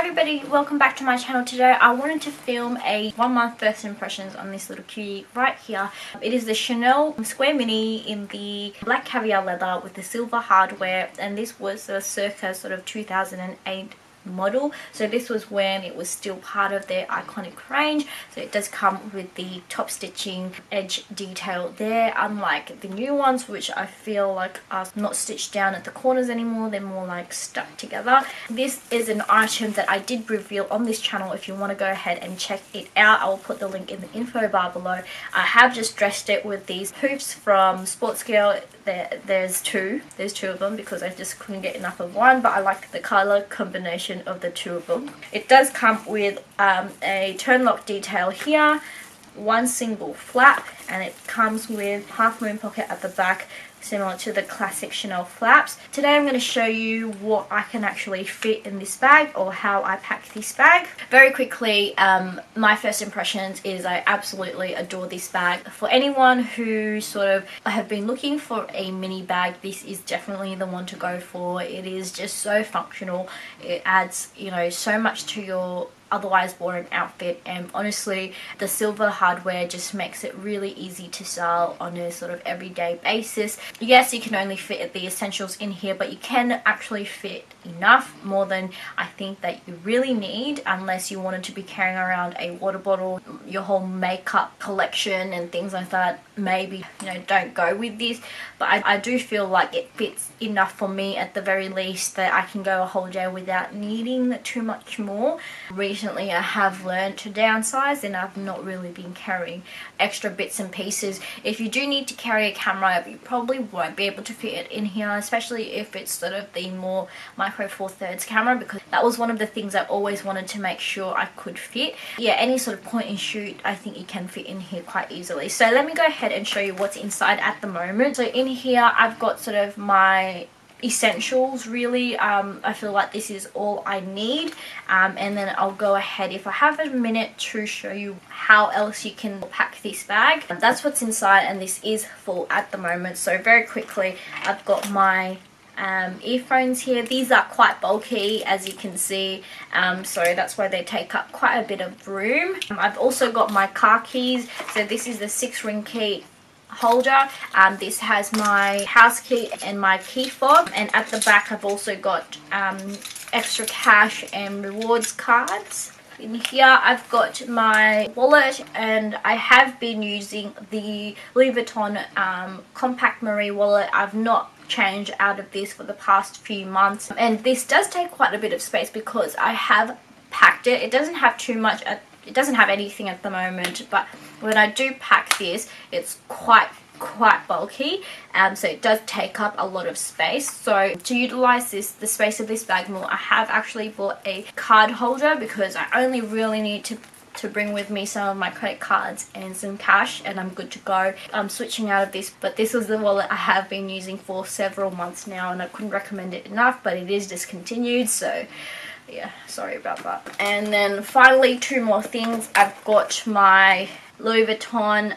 everybody, welcome back to my channel. Today I wanted to film a 1 month first impressions on this little cutie right here. It is the Chanel Square Mini in the black caviar leather with the silver hardware, and this was a circa sort of 2008 model, so this was when it was still part of their iconic range. So it does come with the top stitching edge detail there, unlike the new ones which I feel like are not stitched down at the corners anymore, they're more like stuck together. This is an item that I did reveal on this channel. If you want to go ahead and check it out, I will put the link in the info bar below. I have just dressed it with these hoops from Sports Girl. There's two of them because I just couldn't get enough of one, but I liked the color combination of the two of them. It does come with a turn lock detail here, one single flap, and it comes with half moon pocket at the back, similar to the classic Chanel flaps. Today I'm going to show you what I can actually fit in this bag, or how I pack this bag. Very quickly, my first impressions is I absolutely adore this bag. For anyone who sort of have been looking for a mini bag, this is definitely the one to go for. It is just so functional. It adds, you know, so much to your otherwise boring outfit, and honestly the silver hardware just makes it really easy to style on a sort of everyday basis. Yes, you can only fit the essentials in here, but you can actually fit enough, more than I think that you really need, unless you wanted to be carrying around a water bottle, your whole makeup collection and things like that. Maybe, you know, don't go with this, but I do feel like it fits enough for me at the very least, that I can go a whole day without needing too much more. Recently I have learned to downsize, and I've not really been carrying extra bits and pieces. If you do need to carry a camera, you probably won't be able to fit it in here, especially if it's sort of the more micro four thirds camera, because that was one of the things I always wanted to make sure I could fit. Yeah, any sort of point and shoot, I think you can fit in here quite easily. So let me go ahead and show you what's inside at the moment. So in here I've got sort of my essentials really. I feel like this is all I need, and then I'll go ahead, if I have a minute, to show you how else you can pack this bag. That's what's inside, and this is full at the moment. So very quickly, I've got my earphones here. These are quite bulky, as you can see, so that's why they take up quite a bit of room. I've also got my car keys. So this is the 6-ring key holder. This has my house key and my key fob, and at the back I've also got extra cash and rewards cards. In here I've got my wallet, and I have been using the Louis Vuitton compact Marie wallet. I've not changed out of this for the past few months, and this does take quite a bit of space because I have packed it. It doesn't have too much it doesn't have anything at the moment, but when I do pack this, it's quite bulky, so it does take up a lot of space. So to utilize the space of this bag more, I have actually bought a card holder, because I only really need to bring with me some of my credit cards and some cash, and I'm good to go. I'm switching out of this, but this is the wallet I have been using for several months now, and I couldn't recommend it enough, but it is discontinued, so yeah, sorry about that. And then finally, two more things. I've got my Louis Vuitton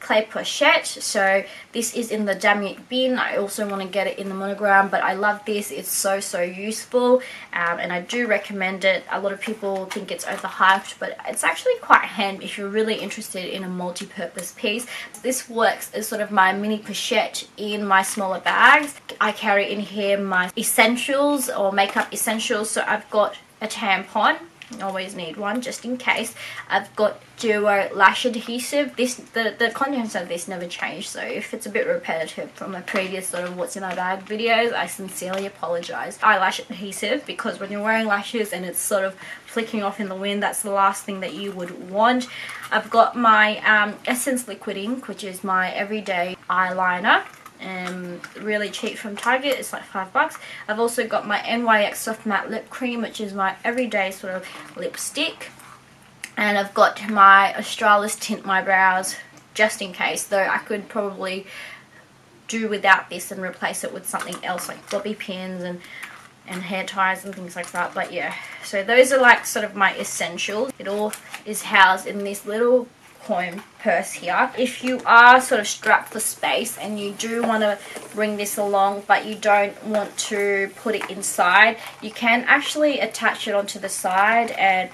clay pochette. So this is in the Damier bin. I also want to get it in the monogram, but I love this. It's so useful, and I do recommend it. A lot of people think it's overhyped, but it's actually quite handy if you're really interested in a multi-purpose piece. This works as sort of my mini pochette in my smaller bags. I carry in here my essentials, or makeup essentials. So I've got a tampon. Always need one just in case. I've got duo lash adhesive. The contents of this never change, so if it's a bit repetitive from my previous sort of what's in my bag videos, I sincerely apologize. Eyelash adhesive, because when you're wearing lashes and it's sort of flicking off in the wind, that's the last thing that you would want. I've got my Essence Liquid Ink, which is my everyday eyeliner. Really cheap from Target, it's like $5. I've also got my NYX Soft Matte Lip Cream, which is my everyday sort of lipstick, and I've got my Australis Tint My Brows, just in case, though I could probably do without this and replace it with something else like bobby pins and hair ties and things like that. But yeah, so those are like sort of my essentials. It all is housed in this little coin purse here. If you are sort of strapped for space and you do want to bring this along but you don't want to put it inside, you can actually attach it onto the side, and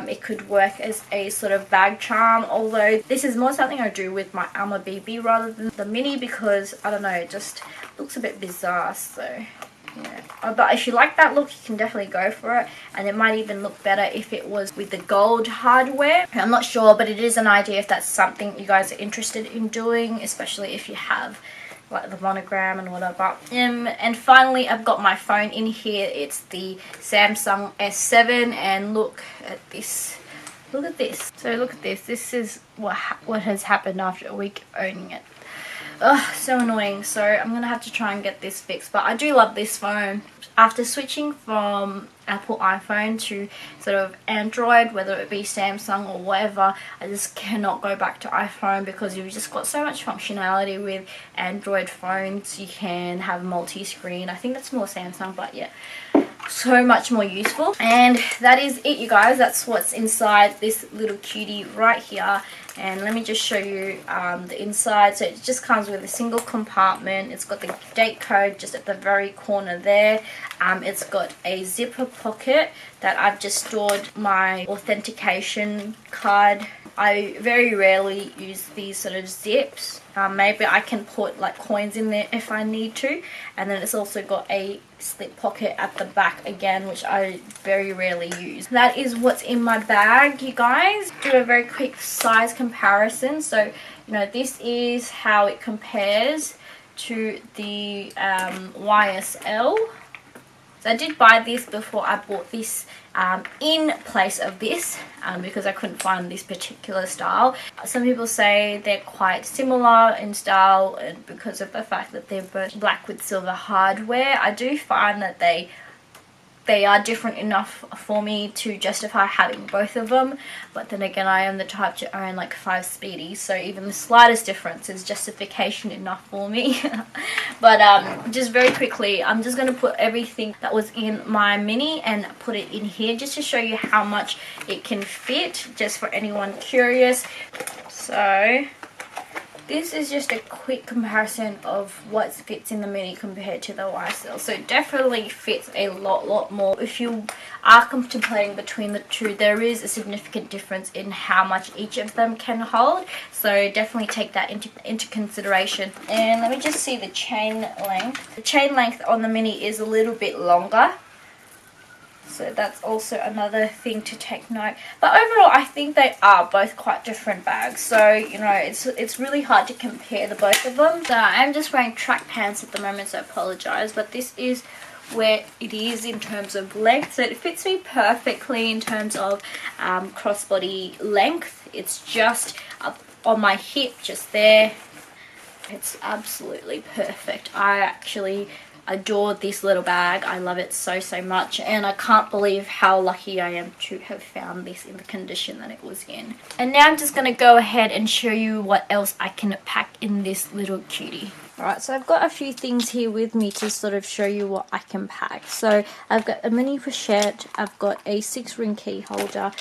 it could work as a sort of bag charm, although this is more something I do with my Alma BB rather than the mini, because I don't know, it just looks a bit bizarre. So yeah, but if you like that look, you can definitely go for it, and it might even look better if it was with the gold hardware. I'm not sure, but it is an idea if that's something you guys are interested in doing, especially if you have like the monogram and whatever. And finally, I've got my phone in here. It's the Samsung S7, and look at this. Look at this. So look at this. This is what has happened after a week owning it. Ugh, so annoying. So I'm gonna have to try and get this fixed, but I do love this phone. After switching from Apple iPhone to sort of Android, whether it be Samsung or whatever, I just cannot go back to iPhone, because you've just got so much functionality with Android phones. You can have multi-screen. I think that's more Samsung, but yeah, so much more useful. And that is it, you guys. That's what's inside this little cutie right here. And let me just show you the inside. So it just comes with a single compartment. It's got the date code just at the very corner there. It's got a zipper pocket that I've just stored my authentication card. I very rarely use these sort of zips. Maybe I can put like coins in there if I need to. And then it's also got a slip pocket at the back again, which I very rarely use. That is what's in my bag, you guys. Do a very quick size comparison. So, you know, this is how it compares to the YSL. So I did buy this before I bought this in place of this, because I couldn't find this particular style. Some people say they're quite similar in style, and because of the fact that they're both black with silver hardware. I do find that they are different enough for me to justify having both of them, but then again, I am the type to own like 5 speedies, so even the slightest difference is justification enough for me. But just very quickly, I'm just going to put everything that was in my mini and put it in here just to show you how much it can fit, just for anyone curious. So this is just a quick comparison of what fits in the mini compared to the YSL. So it definitely fits a lot more. If you are contemplating between the two, there is a significant difference in how much each of them can hold. So definitely take that into consideration. And let me just see the chain length. The chain length on the mini is a little bit longer. So that's also another thing to take note. But overall, I think they are both quite different bags. So, you know, it's really hard to compare the both of them. So I'm just wearing track pants at the moment, so I apologize. But this is where it is in terms of length. So it fits me perfectly in terms of crossbody length. It's just up on my hip, just there. It's absolutely perfect. I actually adore this little bag. I love it so much, and I can't believe how lucky I am to have found this in the condition that it was in. And now I'm just going to go ahead and show you what else I can pack in this little cutie. Alright, so I've got a few things here with me to sort of show you what I can pack. So I've got a mini pochette, I've got a 6-ring key holder,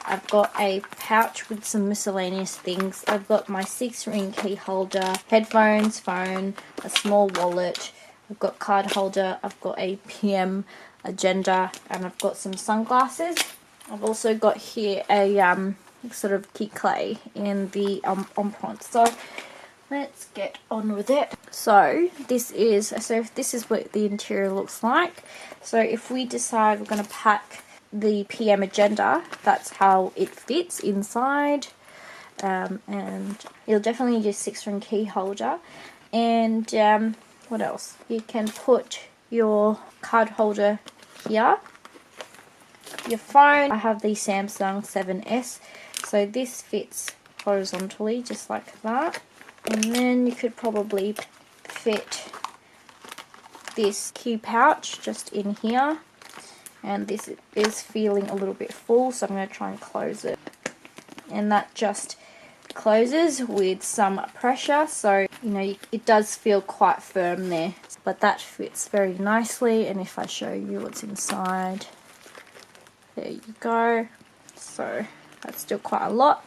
I've got a pouch with some miscellaneous things, I've got my 6-ring key holder, headphones, phone, a small wallet, I've got card holder, I've got a PM agenda, and I've got some sunglasses. I've also got here a sort of key clay in the embossed. So let's get on with it. So this is what the interior looks like. So if we decide we're going to pack the PM agenda, that's how it fits inside. And you'll definitely need a 6-ring key holder. And what else? You can put your card holder here. Your phone. I have the Samsung 7S. So this fits horizontally just like that. And then you could probably fit this key pouch just in here. And this is feeling a little bit full, so I'm going to try and close it. And that just closes with some pressure, so you know it does feel quite firm there, but that fits very nicely. And if I show you what's inside, there you go. So that's still quite a lot.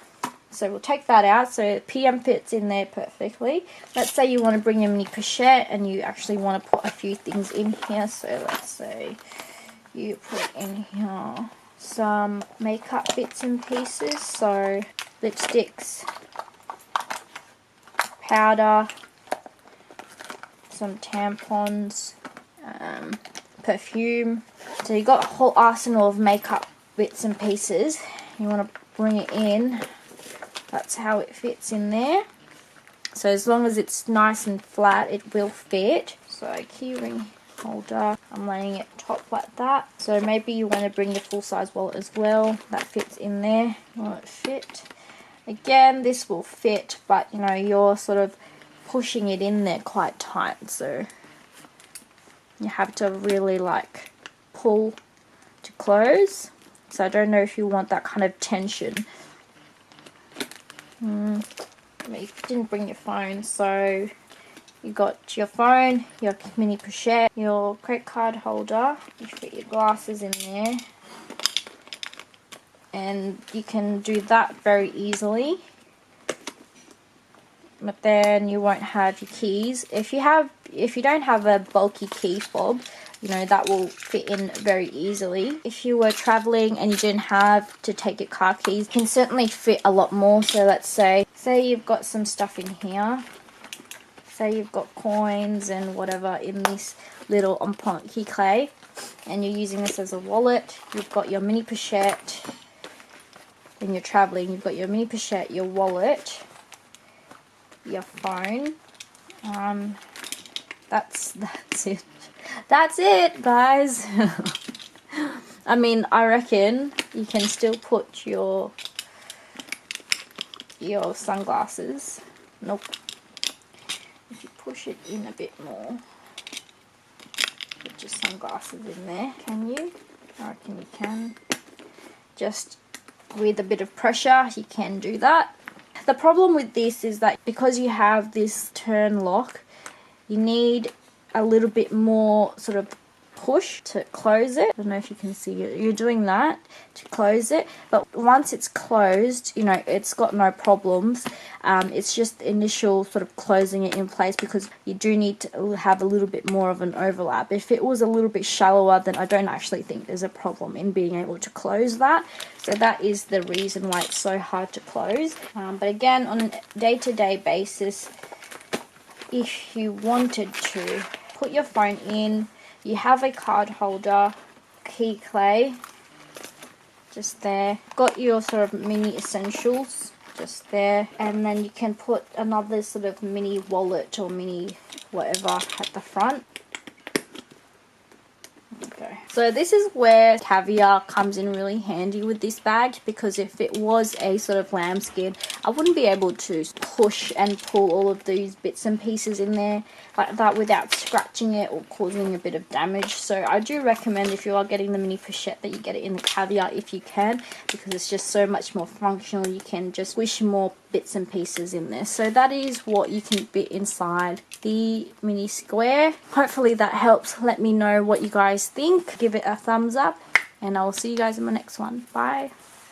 So we'll take that out. So PM fits in there perfectly. Let's say you want to bring your mini pochette and you actually want to put a few things in here. So let's say you put in here some makeup bits and pieces. So lipsticks, powder, some tampons, perfume. So you've got a whole arsenal of makeup bits and pieces. You want to bring it in. That's how it fits in there. So as long as it's nice and flat, it will fit. So keyring holder, I'm laying it top like that. So maybe you want to bring your full-size wallet as well. That fits in there. Will it fit? Again, this will fit, but you know, you're sort of pushing it in there quite tight. So you have to really like pull to close. So I don't know if you want that kind of tension. You didn't bring your phone, so you got your phone, your mini pochette, your credit card holder. You fit your glasses in there, and you can do that very easily. But then you won't have your keys. If you don't have a bulky key fob, you know, that will fit in very easily. If you were traveling and you didn't have to take your car keys, it can certainly fit a lot more. So let's say you've got some stuff in here. Say you've got coins and whatever in this little key clay, and you're using this as a wallet. You've got your mini pochette. When you're traveling, you've got your mini pochette, your wallet, your phone. That's it. That's it, guys. I mean, I reckon you can still put your sunglasses. Nope. If you push it in a bit more, put your sunglasses in there. Can you? I reckon you can. Just with a bit of pressure, you can do that. The problem with this is that because you have this turn lock, you need a little bit more sort of push to close it. I don't know if you can see it. You're doing that to close it, but once it's closed, you know, it's got no problems. It's just the initial sort of closing it in place, because you do need to have a little bit more of an overlap. If it was a little bit shallower, then I don't actually think there's a problem in being able to close that. So that is the reason why it's so hard to close. But again, on a day-to-day basis, if you wanted to put your phone in, you have a card holder, key clay, just there. Got your sort of mini essentials just there, and then you can put another sort of mini wallet or mini whatever at the front. Okay. So this is where caviar comes in really handy with this bag, because if it was a sort of lambskin, I wouldn't be able to push and pull all of these bits and pieces in there like that without scratching it or causing a bit of damage. So I do recommend, if you are getting the mini pochette, that you get it in the caviar if you can, because it's just so much more functional. You can just squish more bits and pieces in there. So that is what you can fit inside the mini square. Hopefully that helps. Let me know what you guys think. Give it a thumbs up, and I will see you guys in my next one. Bye.